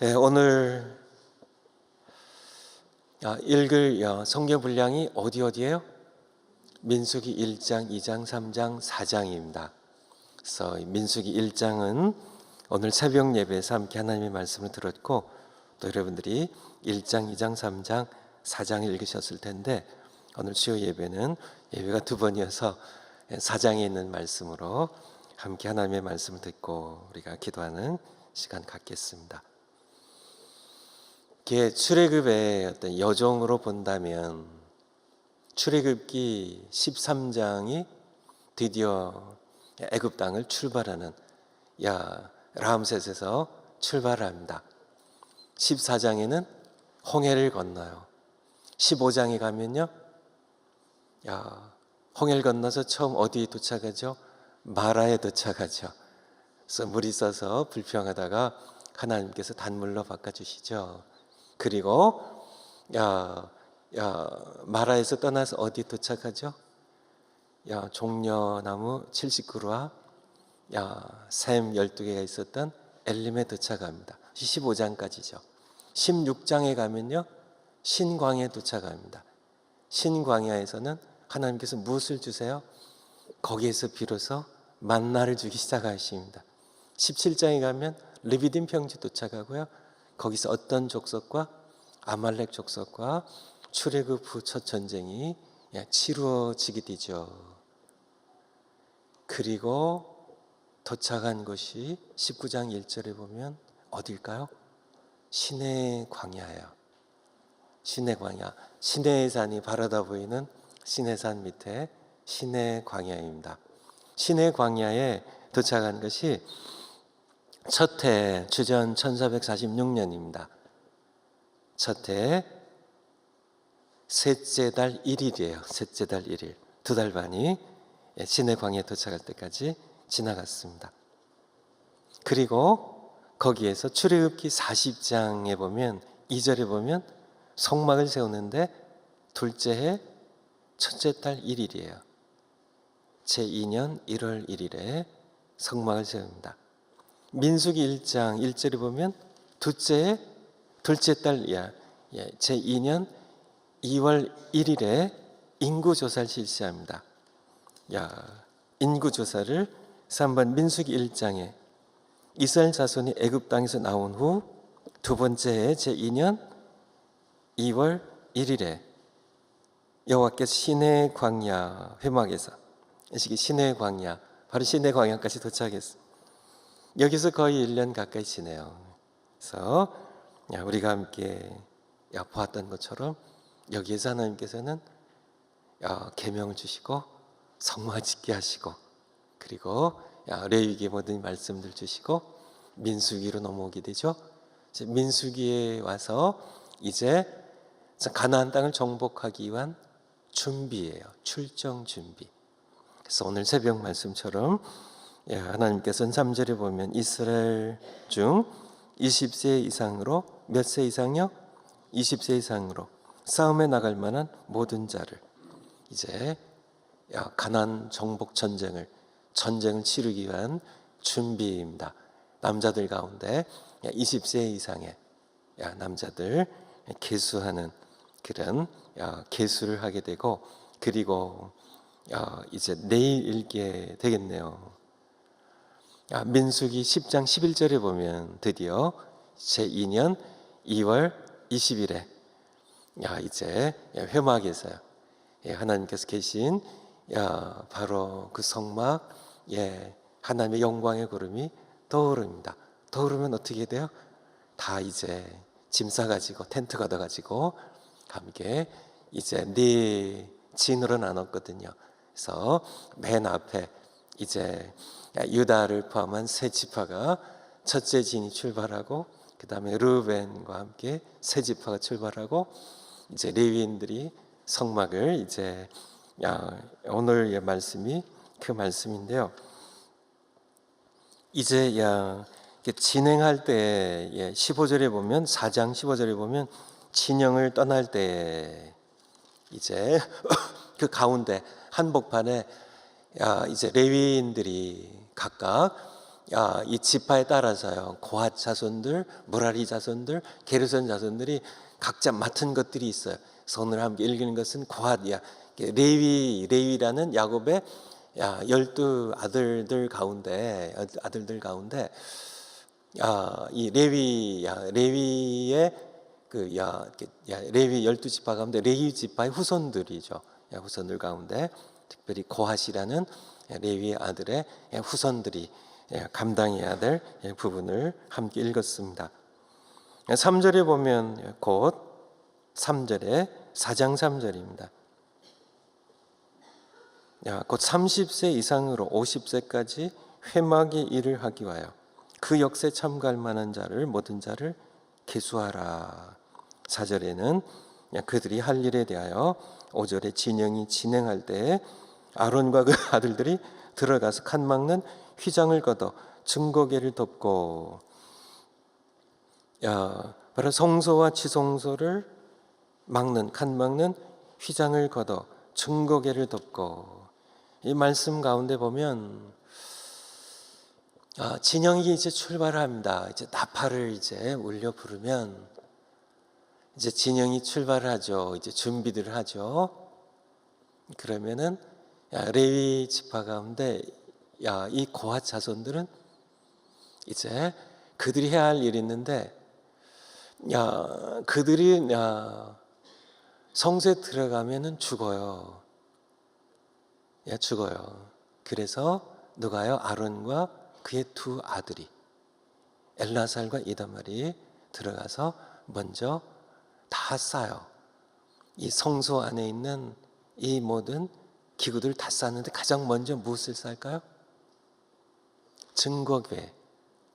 오늘 읽을 성경 분량이 어디예요? 민수기 1장, 2장, 3장, 4장입니다. 그래서 민수기 1장은 오늘 새벽 예배에서 함께 하나님의 말씀을 들었고, 또 여러분들이 1장, 2장, 3장, 4장을 읽으셨을 텐데, 오늘 주요 예배는 예배가 두 번이어서 4장에 있는 말씀으로 함께 하나님의 말씀을 듣고 우리가 기도하는 시간 갖겠습니다. 출애굽의 어떤 여정으로 본다면 출애굽기 13장이 드디어 애굽 땅을 출발하는 라암셋에서 출발합니다. 14장에는 홍해를 건너요. 15장에 가면요, 홍해를 건너서 처음 어디에 도착하죠? 마라에 도착하죠. 그래서 물이 써서 불평하다가 하나님께서 단물로 바꿔주시죠. 그리고 마라에서 떠나서 어디 도착하죠? 종려나무 70그루와 샘 12개가 있었던 엘림에 도착합니다. 15장까지죠. 16장에 가면요, 신광야에 도착합니다. 신광야에서는 하나님께서 무엇을 주세요? 거기에서 비로소 만나를 주기 시작하십니다. 17장에 가면 르비딤 평지 도착하고요, 거기서 어떤 족속과 아말렉 족속과 출애굽 후 첫 전쟁이 치루어지게 되죠. 그리고 도착한 곳이 19장 1절에 보면 어딜까요? 시내 광야예요. 시내 광야, 시내의 산이 바라다 보이는 시내산 밑에 시내 광야입니다. 시내 광야에 도착한 것이 첫해 주전 1446년입니다. 첫해 셋째 달 1일이에요. 셋째 달 1일. 2달 반이 시내 광야에 도착할 때까지 지나갔습니다. 그리고 거기에서 출애굽기 40장에 보면 2절에 보면 성막을 세우는데 둘째 해 첫째 달 1일이에요. 제2년 1월 1일에 성막을 세웁니다. 민수기 1장 1절에 보면 둘째 달 제2년 2월 1일에 인구조사를 실시합니다. 인구조사를 3번 민수기 1장에 이스라엘 자손이 애굽 땅에서 나온 후 두 번째 해 제2년 2월 1일에 여호와께서 시내 광야 회막에서, 이 시기 시내 광야, 바로 시내 광야까지 도착했습니다. 여기서 거의 1년 가까이 지내요. 그래서 우리가 함께 보았던 것처럼 여기에서 하나님께서는 계명을 주시고 성막을 짓게 하시고, 그리고 레위기의 모든 말씀들 주시고 민수기로 넘어오게 되죠. 민수기에 와서 이제 가나안 땅을 정복하기 위한 준비예요. 출정 준비. 그래서 오늘 새벽 말씀처럼 하나님께서는 3절에 보면 이스라엘 중 20세 이상으로, 몇 세 이상이요? 20세 이상으로 싸움에 나갈 만한 모든 자를 이제 가나안 정복 전쟁을 치르기 위한 준비입니다. 남자들 가운데 20세 이상의 남자들 계수하는 그런 계수를 하게 되고, 그리고 이제 내일 읽게 되겠네요. 민수기 10장 11절에 보면 드디어 제2년 2월 20일에 이제 회막에서요, 하나님께서 계신 바로 그 성막, 하나님의 영광의 구름이 떠오릅니다. 떠오르면 어떻게 돼요? 다 이제 짐 싸가지고 텐트 걷어가지고 함께 이제 네 진으로 나눴거든요. 그래서 맨 앞에 이제 유다를 포함한 세 지파가 첫째 진이 출발하고, 그 다음에 르우벤과 함께 세 지파가 출발하고, 이제 레위인들이 성막을 이제 오늘의 말씀이 그 말씀인데요. 이제 진행할 때 15절에 보면 4장 15절에 보면 진영을 떠날 때 이제 그 가운데 한복판에 이제 레위인들이 각각 이 지파에 따라서요, 고핫 자손들, 무라리 자손들, 게르손 자손들이 각자 맡은 것들이 있어요. 오늘 함께 읽는 것은 고핫이야. 레위라는 야곱의 12 아들들 가운데 이 레위의 레위 12지파 가운데 레위 지파의 후손들이죠. 후손들 가운데 특별히 고핫이라는 레위의 아들의 후손들이 감당해야 될 부분을 함께 읽었습니다. 3절에 보면 곧 3절에 4장 3절입니다. 곧 30세 이상으로 50세까지 회막의 일을 하기 위하여 그 역사에 참가할 만한 자를 모든 자를 계수하라. 4절에는 그들이 할 일에 대하여 5절에 진영이 진행할 때에 아론과 그 아들들이 들어가서 칸 막는 휘장을 걷어 증거궤를 덮고, 바로 성소와 지성소를 막는 칸 막는 휘장을 걷어 증거궤를 덮고, 이 말씀 가운데 보면 진영이 이제 출발합니다. 이제 나팔을 이제 울려 부르면 이제 진영이 출발을 하죠. 이제 준비들을 하죠. 그러면은 레위 지파 가운데 이 고핫 자손들은 이제 그들이 해야 할 일이 있는데, 그들이 성소에 들어가면은 죽어요. 죽어요. 그래서 누가요? 아론과 그의 2 아들이 엘라살과 이다말이 들어가서 먼저 다 싸요. 이 성소 안에 있는 이 모든 기구들 다 쌌는데 가장 먼저 무엇을 쌀까요? 증거궤.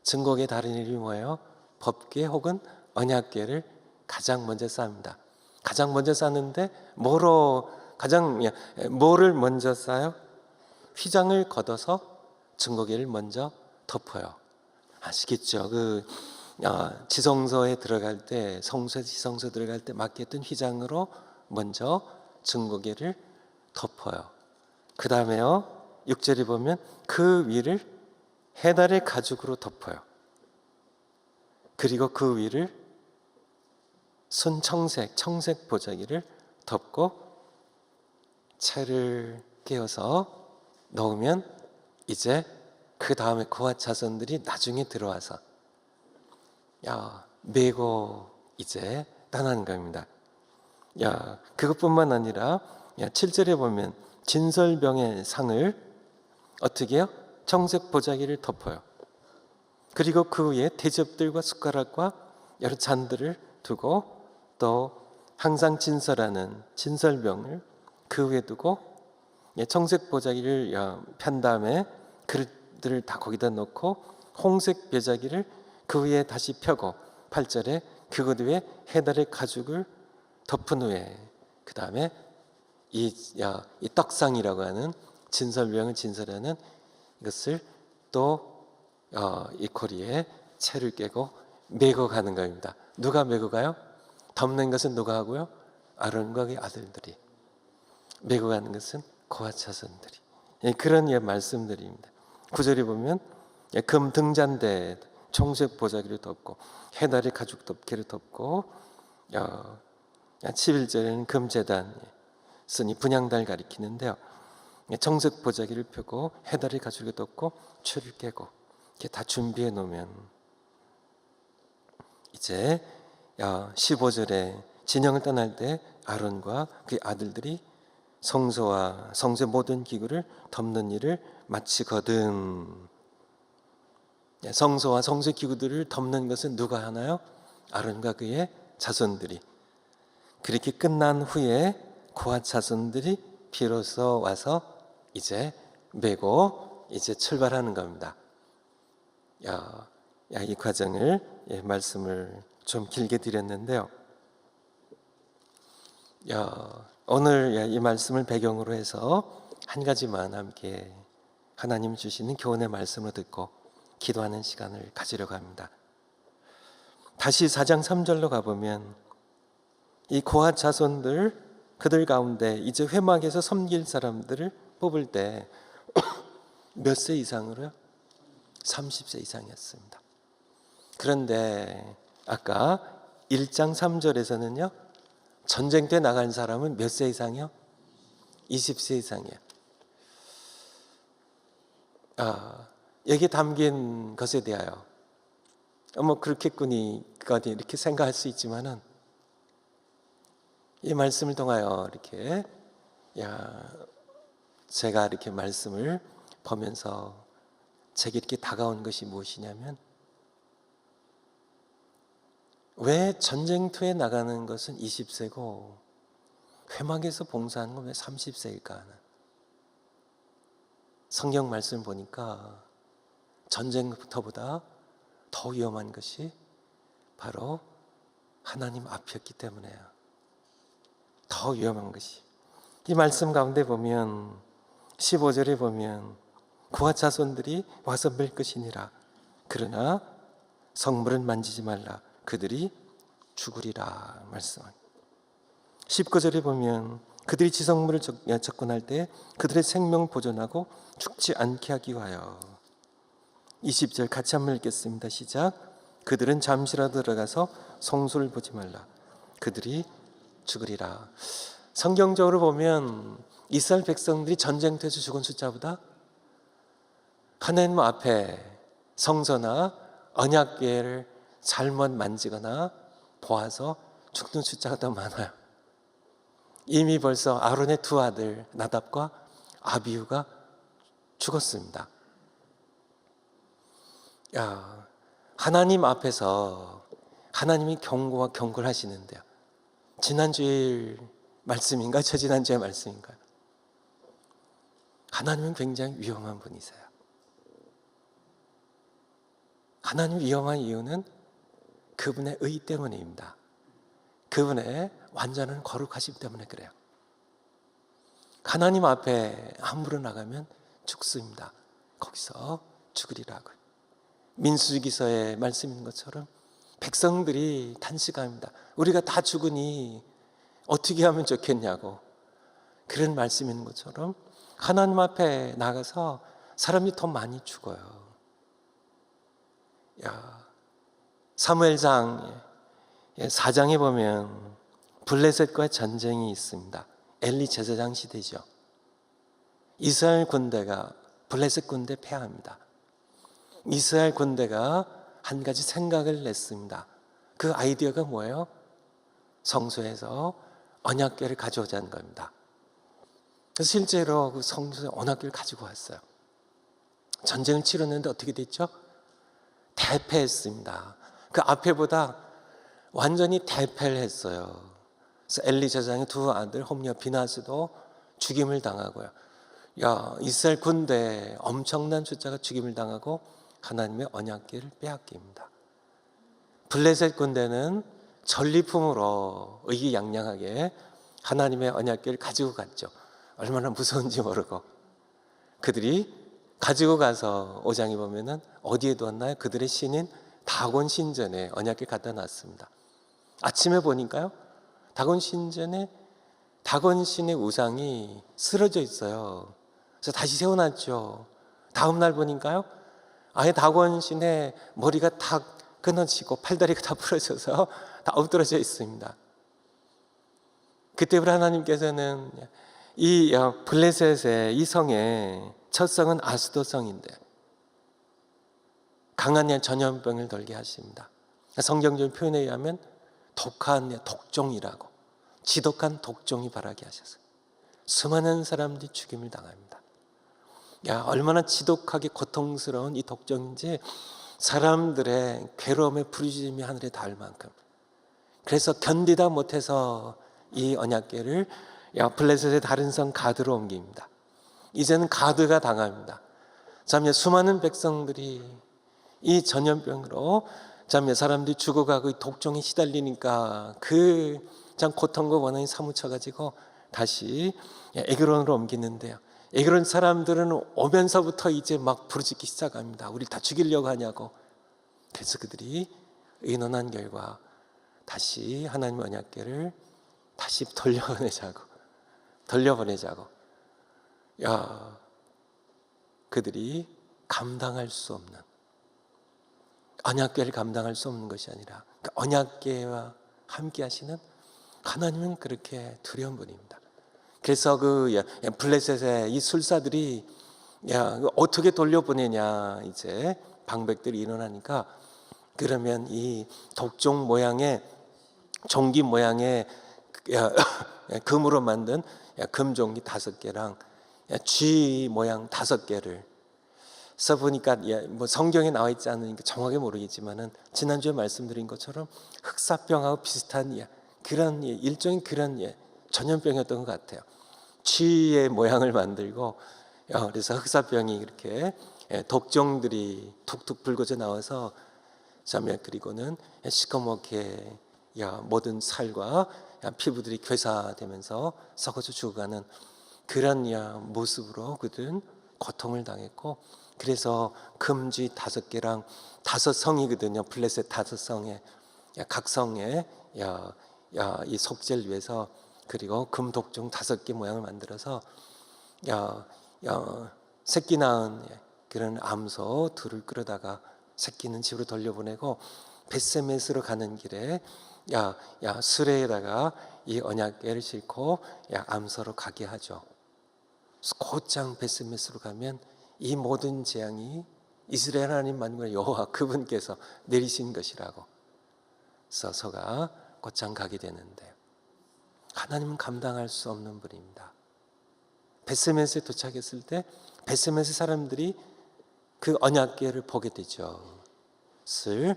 증거궤 다른 이름이 뭐예요? 법궤 혹은 언약궤를 가장 먼저 쌉니다. 가장 먼저 쌌는데 뭐를 먼저 싸요? 휘장을 걷어서 증거궤를 먼저 덮어요. 아시겠죠? 지성소에 들어갈 때, 지성소 들어갈 때 맡겼던 휘장으로 먼저 증거궤를 덮어요. 그 다음에요, 6절에 보면 그 위를 해달의 가죽으로 덮어요. 그리고 그 위를 청색 보자기를 덮고 채를 깨어서 넣으면 이제 그 다음에 고핫 자손들이 나중에 들어와서 메고 이제 떠나는 겁니다. 그것뿐만 아니라 7절에 보면 진설병의 상을 어떻게 해요? 청색 보자기를 덮어요. 그리고 그 위에 대접들과 숟가락과 여러 잔들을 두고, 또 항상 진설하는 진설병을 그 위에 두고 청색 보자기를 편 다음에 그릇들을 다 거기다 놓고 홍색 배자기를 그 위에 다시 펴고, 8절에 그것 위에 해달의 가죽을 덮은 후에 그 다음에 이 떡상이라고 하는 진설병을 진설하는 이것을 또 이 고리에 채를 깨고 메고 가는 겁니다. 누가 메고 가요? 덮는 것은 누가 하고요? 아론과 그의 아들들이. 메고 가는 것은 고핫 자손들이. 그런 말씀들입니다. 9절에 보면 금 등잔대 청색 보자기를 덮고 해달의 가죽 덮개를 덮고, 11절에는 금제단 쓰니 분향달 가리키는데요, 청색 보자기를 펴고 해달의 가죽을 덮고 추를 깨고 이렇게 다 준비해 놓으면 이제 15절에 진영을 떠날 때 아론과 그의 아들들이 성소와 성소의 모든 기구를 덮는 일을 마치거든. 성소와 성소의 기구들을 덮는 것은 누가 하나요? 아론과 그의 자손들이. 그렇게 끝난 후에 고핫 자손들이 비로소 와서 이제 메고 이제 출발하는 겁니다. 이 과정을 말씀을 좀 길게 드렸는데요. 오늘 이 말씀을 배경으로 해서 한 가지만 함께 하나님 주시는 교훈의 말씀을 듣고 기도하는 시간을 가지려고 합니다. 다시 4장 3절로 가보면 이 고핫 자손들, 그들 가운데 이제 회막에서 섬길 사람들을 뽑을 때 몇 세 이상으로요? 30세 이상이었습니다. 그런데 아까 1장 3절에서는요, 전쟁 때 나간 사람은 몇 세 이상이요? 20세 이상이에요. 여기 담긴 것에 대하여 그렇겠거니 이렇게 생각할 수 있지만은, 이 말씀을 통하여 이렇게 제가 이렇게 말씀을 보면서 제게 이렇게 다가온 것이 무엇이냐면, 왜 전쟁터에 나가는 것은 20세고 회막에서 봉사하는 건 왜 30세일까 하는, 성경 말씀 보니까 전쟁터보다 더 위험한 것이 바로 하나님 앞이었기 때문에요. 더 위험한 것이. 이 말씀 가운데 보면 15절에 보면 그와 자손들이 와서 맬 것이니라. 그러나 성물은 만지지 말라. 그들이 죽으리라 말씀합니다. 19절에 보면 그들이 지성물을 접근할 때 그들의 생명 보존하고 죽지 않게 하기 위하여. 20절 같이 한번 읽겠습니다. 시작. 그들은 잠시라도 들어가서 성소를 보지 말라. 그들이 죽으리라. 성경적으로 보면 이스라엘 백성들이 전쟁터에서 죽은 숫자보다 하나님 앞에 성소나 언약궤를 잘못 만지거나 보아서 죽는 숫자가 더 많아요. 이미 벌써 아론의 두 아들 나답과 아비후가 죽었습니다. 하나님 앞에서 하나님이 경고와 경고를 하시는데요, 지난주일 말씀인가요? 저지난주의 말씀인가요? 하나님은 굉장히 위험한 분이세요. 하나님 위험한 이유는 그분의 의 때문입니다. 그분의 완전한 거룩하심 때문에 그래요. 하나님 앞에 함부로 나가면 죽습니다. 거기서 죽으리라고요. 민수기서의 말씀인 것처럼 백성들이 탄식합니다. 우리가 다 죽으니 어떻게 하면 좋겠냐고. 그런 말씀인 것처럼 하나님 앞에 나가서 사람이 더 많이 죽어요. 사무엘상 4장에 보면 블레셋과의 전쟁이 있습니다. 엘리 제사장 시대죠. 이스라엘 군대가 블레셋 군대에 패합니다. 이스라엘 군대가 한 가지 생각을 냈습니다. 그 아이디어가 뭐예요? 성소에서 언약궤를 가져오자는 겁니다. 그래서 실제로 그 성소에 언약궤를 가지고 왔어요. 전쟁을 치렀는데 어떻게 됐죠? 대패했습니다. 그 앞에보다 완전히 대패를 했어요. 그래서 엘리 제사장의 두 아들 홈리와 비나스도 죽임을 당하고요. 이스라엘 군대 엄청난 숫자가 죽임을 당하고 하나님의 언약궤를 빼앗깁니다. 블레셋 군대는 전리품으로 의기양양하게 하나님의 언약궤를 가지고 갔죠. 얼마나 무서운지 모르고. 그들이 가지고 가서 5장에 보면은 어디에 두었나요? 그들의 신인 다곤 신전에 언약궤 갖다 놨습니다. 아침에 보니까요, 다곤 신전에 다곤 신의 우상이 쓰러져 있어요. 그래서 다시 세워놨죠. 다음 날 보니까요, 아예 다곤 신의 머리가 다 끊어지고 팔다리가 다 부러져서 다 엎드러져 있습니다. 그때부터 하나님께서는 이 블레셋의 이 성의 첫 성은 아스도 성인데 강한 전염병을 돌게 하십니다. 성경적인 표현에 의하면 독한 독종이라고, 지독한 독종이 발하게 하셔서 수많은 사람들이 죽임을 당합니다. 얼마나 지독하게 고통스러운 이 독종인지 사람들의 괴로움의 부르짖음이 하늘에 닿을 만큼. 그래서 견디다 못해서 이 언약궤를 블레셋의 다른 성 가드로 옮깁니다. 이제는 가드가 당합니다. 수많은 백성들이 이 전염병으로 사람들이 죽어가고 독종에 시달리니까 그 고통과 원한이 사무쳐가지고 다시 에그론으로 옮기는데요. 에그론 사람들은 오면서부터 이제 막 부르짖기 시작합니다. 우리 다 죽이려고 하냐고. 그래서 그들이 의논한 결과 다시 하나님 언약궤를 다시 돌려보내자고. 그들이 감당할 수 없는 언약궤를 감당할 수 없는 것이 아니라 그 언약궤와 함께 하시는 하나님은 그렇게 두려운 분입니다. 그래서 그 블레셋의 이 술사들이 어떻게 돌려보내냐 이제 방백들이 일어나니까, 그러면 이 독종 모양의 종기 모양의 금으로 만든 금종기 5개랑 쥐 모양 5개를 써보니까 뭐 성경에 나와 있지 않으니까 정확하게 모르겠지만은 지난주에 말씀드린 것처럼 흑사병하고 비슷한 그런 일종의 그런 전염병이었던 것 같아요. 쥐의 모양을 만들고 그래서 흑사병이 이렇게 독종들이 툭툭 불거져 나와서 그리고는 시커멓게 모든 살과 피부들이 괴사되면서 썩어져 죽어가는 그런 모습으로 그들은 고통을 당했고, 그래서 금쥐 5개랑 5성이거든요. 블레셋 5성에 각 성에 이 속죄를 위해서, 그리고 금독종 5개 모양을 만들어서 새끼 낳은 그런 암소 둘을 끌어다가 새끼는 집으로 돌려보내고, 벳세메스로 가는 길에 수레에다가 이 언약궤를 싣고 암소로 가게 하죠. 곧장 벳세메스로 가면 이 모든 재앙이 이스라엘 하나님 만군의 여호와 그분께서 내리신 것이라고 서서가 곧장 가게 되는데, 하나님은 감당할 수 없는 분입니다. 벳세메스에 도착했을 때 벳세메스 사람들이 그 언약궤를 보게 되죠. 를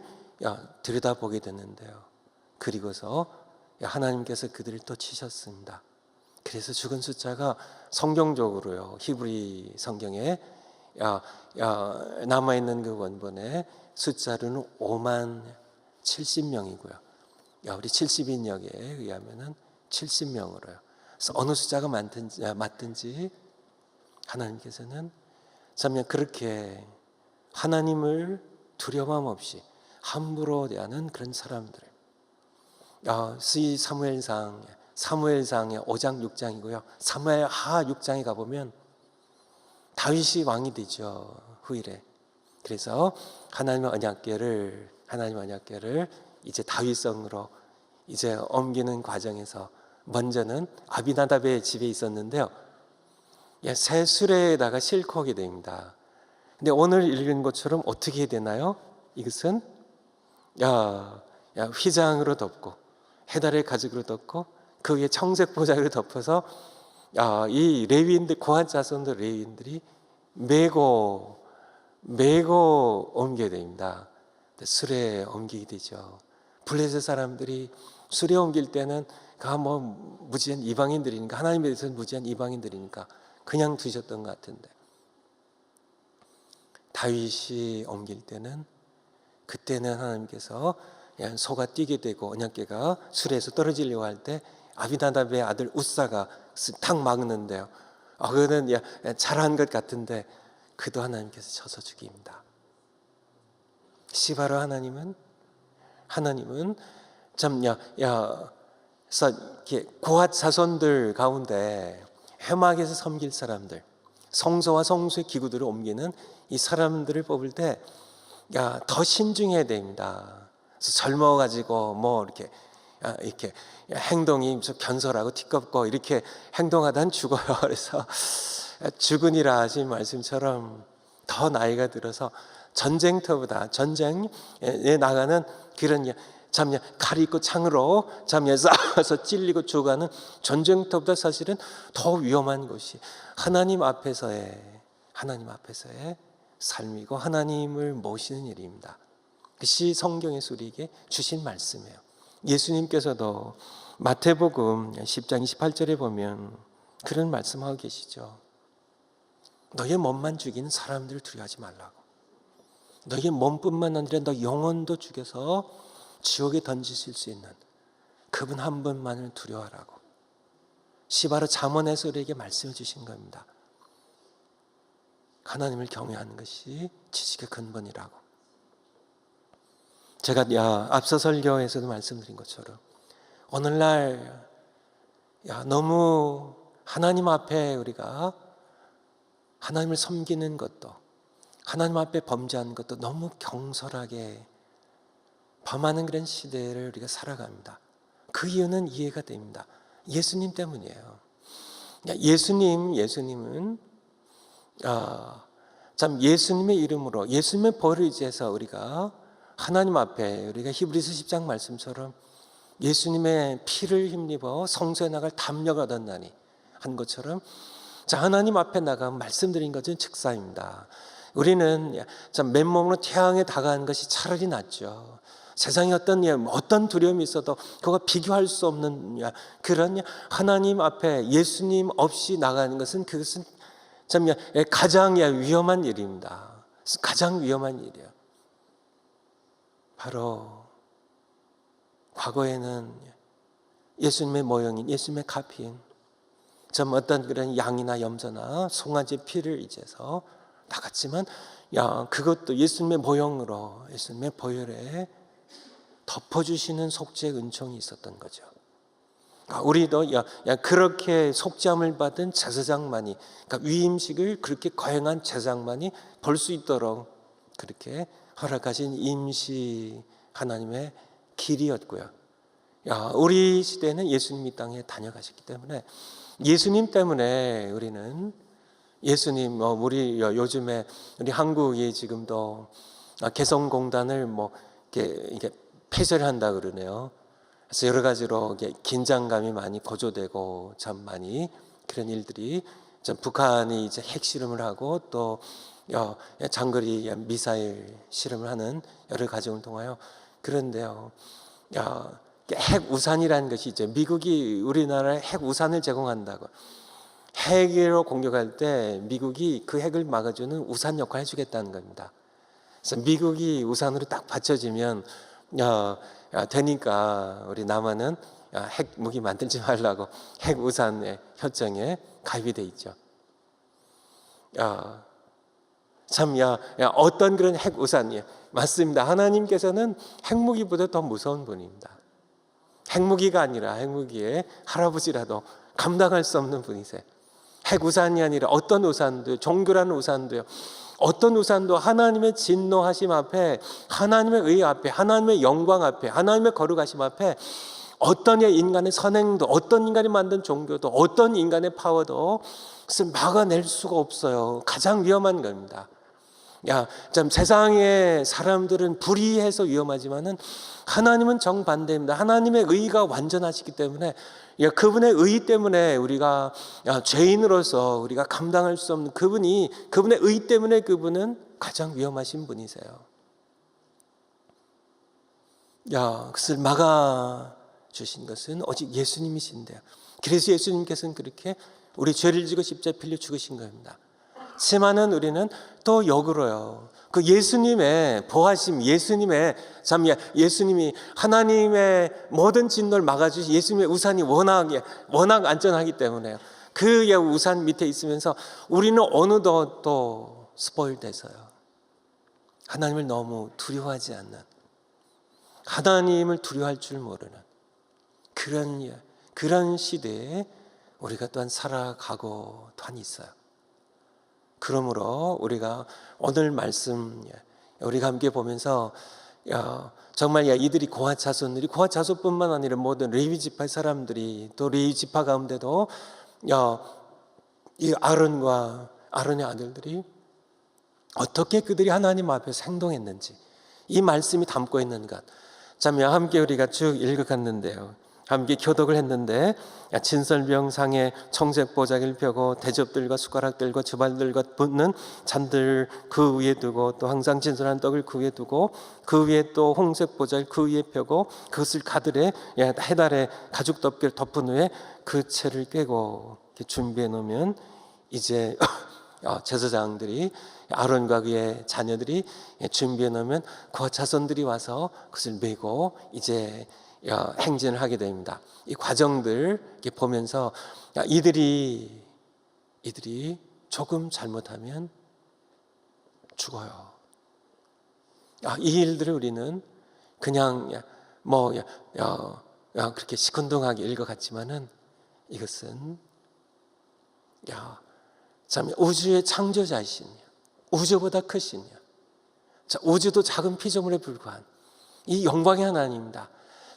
들여다보게 되는데요. 그리고서 하나님께서 그들을 또 치셨습니다. 그래서 죽은 숫자가 성경적으로요, 히브리 성경에 남아있는 그 원본의 숫자로는 5만 70명이고요. 우리 70인역에 의하면은 70명으로요. 그래서 어느 숫자가 맞든지 하나님께서는 참 그렇게 하나님을 두려움 없이 함부로 대하는 그런 사람들. 사무엘상의 5장 6장이고요. 사무엘하 6장에 가보면 다윗이 왕이 되죠, 후일에. 그래서 하나님의 언약궤를 이제 다윗성으로 이제 옮기는 과정에서 먼저는 아비나답의 집에 있었는데요, 새 수레에다가 싣고 오게 됩니다. 근데 오늘 읽은 것처럼 어떻게 되나요? 이것은 휘장으로 덮고 해달의 가죽으로 덮고 그 위에 청색 보자기로 덮어서 이 레위인들, 고한 자손들 레위인들이 메고 옮겨야 됩니다. 수레에 옮기게 되죠. 블레셋 사람들이 수레 옮길 때는 무지한 이방인들이니까, 하나님에 대해서는 무지한 이방인들이니까 그냥 두셨던 것 같은데, 다윗이 옮길 때는, 그때는 하나님께서 소가 뛰게 되고 언약궤가 수레에서 떨어지려고 할 때 아비나답의 아들 우사가 탁 막는데요. 그거는 잘한 것 같은데 그도 하나님께서 쳐서 죽입니다. 시바로 하나님은 참 고핫 자손들 가운데 회막에서 섬길 사람들, 성소와 성소의 기구들을 옮기는 이 사람들을 뽑을 때 더 신중해야 됩니다. 그래서 젊어가지고 이렇게 행동이 좀 견설하고 티껍고 이렇게 행동하다는 죽어요. 그래서 죽으니라 하신 말씀처럼 더 나이가 들어서 전쟁터보다 전쟁에 나가는 그런 칼이 있고 창으로 싸워서 찔리고 죽어가는 전쟁터보다 사실은 더 위험한 것이 하나님 앞에서의 삶이고 하나님을 모시는 일입니다. 그것이 성경에서 우리에게 주신 말씀이에요. 예수님께서도 마태복음 10장 28절에 보면 그런 말씀하고 계시죠. 너의 몸만 죽이는 사람들을 두려워하지 말라고. 너의 몸뿐만 아니라 너 영혼도 죽여서 지옥에 던지실 수 있는 그분 한 분만을 두려워하라고. 시바로 잠언에서 우리에게 말씀해 주신 겁니다. 하나님을 경외하는 것이 지식의 근본이라고. 제가 앞서 설교에서도 말씀드린 것처럼 오늘날 너무 하나님 앞에 우리가 하나님을 섬기는 것도, 하나님 앞에 범죄하는 것도 너무 경솔하게 범하는 그런 시대를 우리가 살아갑니다. 그 이유는 이해가 됩니다. 예수님 때문이에요. 예수님은 참 예수님의 이름으로 예수님의 벌을 의지해서 우리가 하나님 앞에 우리가 히브리서 10장 말씀처럼 예수님의 피를 힘입어 성소에 나갈 담력을 얻었나니 한 것처럼 자 하나님 앞에 나가 말씀드린 것은 즉사입니다. 우리는 참 맨몸으로 태양에 다가가는 것이 차라리 낫죠. 세상에 어떤 두려움이 있어도 그거 비교할 수 없는 그런 하나님 앞에 예수님 없이 나가는 것은 그것은 참 가장 위험한 일입니다. 가장 위험한 일이에요. 바로 과거에는 예수님의 모형인 예수님의 가피인 좀 어떤 그런 양이나 염소나 송아지 피를 의지해서 나갔지만 그것도 예수님의 모형으로 예수님의 보혈에 덮어주시는 속죄의 은총이 있었던 거죠. 우리도 그렇게 속죄함을 받은 제사장만이 그러니까 위임식을 그렇게 거행한 제사장만이 볼 수 있도록 그렇게 허락하신 임시 하나님의 길이었고요. 우리 시대는 예수님 이 땅에 다녀가셨기 때문에 예수님 때문에 우리는 예수님 우리 요즘에 우리 한국이 지금도 개성공단을 이렇게 폐쇄를 한다 그러네요. 그래서 여러 가지로 긴장감이 많이 고조되고 참 많이 그런 일들이 북한이 이제 핵 실험을 하고 또 장거리 미사일 실험을 하는 여러 과정을 통하여 그런데요. 핵 우산이라는 것이 있죠. 미국이 우리나라에 핵 우산을 제공한다고. 핵으로 공격할 때 미국이 그 핵을 막아주는 우산 역할을 해주겠다는 겁니다. 그래서 미국이 우산으로 딱 받쳐지면 되니까 우리 남한은 핵 무기 만들지 말라고 핵 우산의 협정에 가입이 돼 있죠. 어떤 그런 핵 우산이에요. 맞습니다. 하나님께서는 핵무기보다 더 무서운 분입니다. 핵무기가 아니라 핵무기의 할아버지라도 감당할 수 없는 분이세요. 핵 우산이 아니라 어떤 우산도요, 종교라는 우산도요, 어떤 우산도 하나님의 진노하심 앞에, 하나님의 의 앞에, 하나님의 영광 앞에, 하나님의 거룩하심 앞에 어떤 인간의 선행도, 어떤 인간이 만든 종교도, 어떤 인간의 파워도 그것을 막아낼 수가 없어요. 가장 위험한 겁니다. 참 세상의 사람들은 불의해서 위험하지만은 하나님은 정반대입니다. 하나님의 의가 완전하시기 때문에 그분의 의 때문에 우리가 죄인으로서 우리가 감당할 수 없는 그분의 의 때문에 그분은 가장 위험하신 분이세요. 그것을 막아 주신 것은 오직 예수님이신데요. 그래서 예수님께서는 그렇게 우리 죄를 지고 십자가에 빌려 죽으신 겁니다. 하지만은 우리는 또 역으로요. 그 예수님의 보하심, 예수님이 하나님의 모든 진노를 막아주신 예수님의 우산이 워낙 안전하기 때문에요. 그 우산 밑에 있으면서 우리는 어느덧 또 스포일돼서요. 하나님을 너무 두려워하지 않는, 하나님을 두려워할 줄 모르는 그런 시대에 우리가 또한 살아가고 또한 있어요. 그러므로 우리가 오늘 말씀 우리가 함께 보면서 정말 이들이 고아 자손뿐만 아니라 모든 레위 지파의 사람들이 또 레위 지파 가운데도 이 아론의 아들들이 어떻게 그들이 하나님 앞에서 행동했는지 이 말씀이 담고 있는 것 참 함께 우리가 쭉 읽어갔는데요. 함께 교독을 했는데 진설병상에 청색 보자기를 펴고 대접들과 숟가락들과 주발들과 붓는 잔들 그 위에 두고 또 항상 진설한 떡을 그 위에 두고 그 위에 또 홍색 보자기를 그 위에 펴고 그것을 가들에 해달에 가죽 덮개를 덮은 후에 그 채를 꿰고 준비해 놓으면 이제 제사장들이 아론과 그의 자녀들이 준비해 놓으면 그 자손들이 와서 그것을 메고 이제 행진을 하게 됩니다. 이 과정들 이렇게 보면서 이들이 조금 잘못하면 죽어요. 이 일들을 우리는 그냥 그렇게 시큰둥하게 읽어갔지만은 이것은 참 우주의 창조자이시냐, 우주보다 크시냐, 우주도 작은 피조물에 불과한 이 영광의 하나님입니다.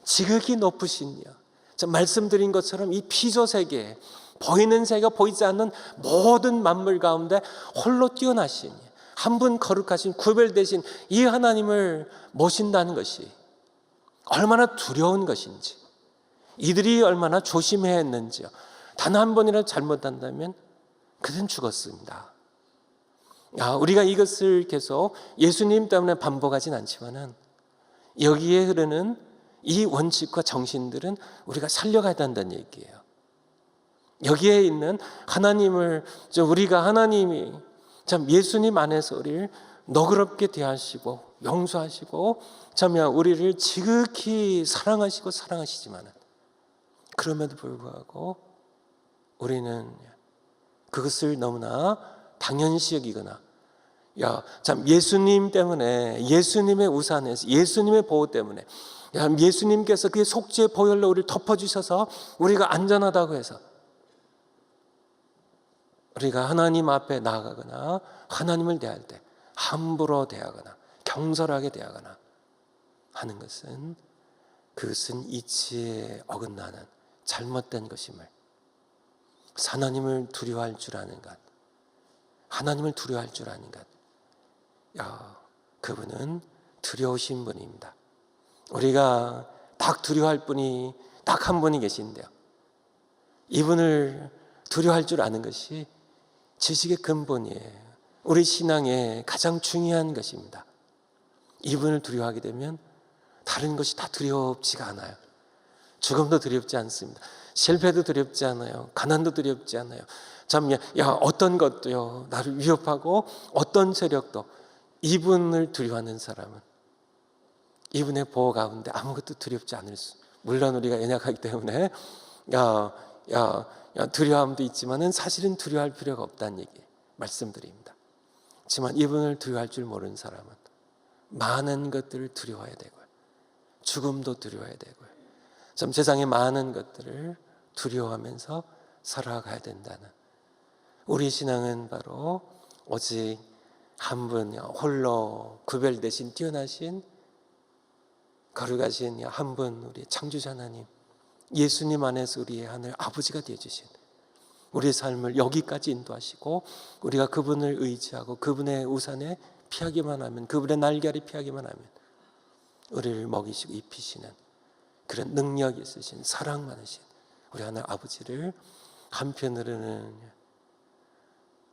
지극히 높으신 이여. 저 말씀드린 것처럼 이 피조 세계, 보이는 세계가 보이지 않는 모든 만물 가운데 홀로 뛰어나신 한 분 거룩하신 구별되신 이 하나님을 모신다는 것이 얼마나 두려운 것인지, 이들이 얼마나 조심해야 했는지요. 단 한 번이라도 잘못한다면 그들은 죽었습니다. 우리가 이것을 계속 예수님 때문에 반복하진 않지만은 여기에 흐르는 이 원칙과 정신들은 우리가 살려가야 한다는 얘기예요. 여기에 있는 하나님을, 우리가 하나님이 참 예수님 안에서 우리를 너그럽게 대하시고 용서하시고 참 우리를 지극히 사랑하시지만은 그럼에도 불구하고 우리는 그것을 너무나 당연시 여기거나 참 예수님 때문에, 예수님의 우산에서, 예수님의 보호 때문에, 예수님께서 그의 속죄의 보혈로 우리를 덮어주셔서 우리가 안전하다고 해서 우리가 하나님 앞에 나아가거나 하나님을 대할 때 함부로 대하거나 경솔하게 대하거나 하는 것은, 그것은 이치에 어긋나는 잘못된 것임을, 하나님을 두려워할 줄 아는 것, 하나님을 두려워할 줄 아는 것, 그분은 두려우신 분입니다. 우리가 딱 두려워할 분이 딱 한 분이 계신데요, 이분을 두려워할 줄 아는 것이 지식의 근본이에요. 우리 신앙의 가장 중요한 것입니다. 이분을 두려워하게 되면 다른 것이 다 두렵지가 않아요. 죽음도 두렵지 않습니다. 실패도 두렵지 않아요. 가난도 두렵지 않아요. 참, 어떤 것도요, 나를 위협하고 어떤 세력도, 이분을 두려워하는 사람은 이분의 보호 가운데 아무것도 두렵지 않을 수. 물론 우리가 연약하기 때문에 두려움도 있지만은 사실은 두려워할 필요가 없다는 얘기 말씀드립니다. 하지만 이분을 두려워할 줄 모르는 사람은 많은 것들을 두려워해야 되고요, 죽음도 두려워해야 되고요, 참 세상의 많은 것들을 두려워하면서 살아가야 된다는, 우리 신앙은 바로 오직 한 분, 홀로 구별되신 뛰어나신 거룩하신 한 분, 우리 창조자 하나님, 예수님 안에서 우리의 하늘 아버지가 되어주신, 우리의 삶을 여기까지 인도하시고 우리가 그분을 의지하고 그분의 우산에 피하기만 하면, 그분의 날개 아래 피하기만 하면 우리를 먹이시고 입히시는 그런 능력이 있으신, 사랑 많으신 우리 하늘 아버지를 한편으로는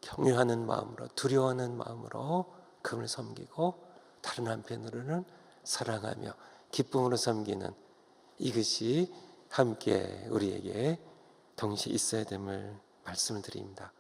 경외하는 마음으로, 두려워하는 마음으로 그분을 섬기고, 다른 한편으로는 사랑하며 기쁨으로 섬기는, 이것이 함께 우리에게 동시에 있어야 됨을 말씀을 드립니다.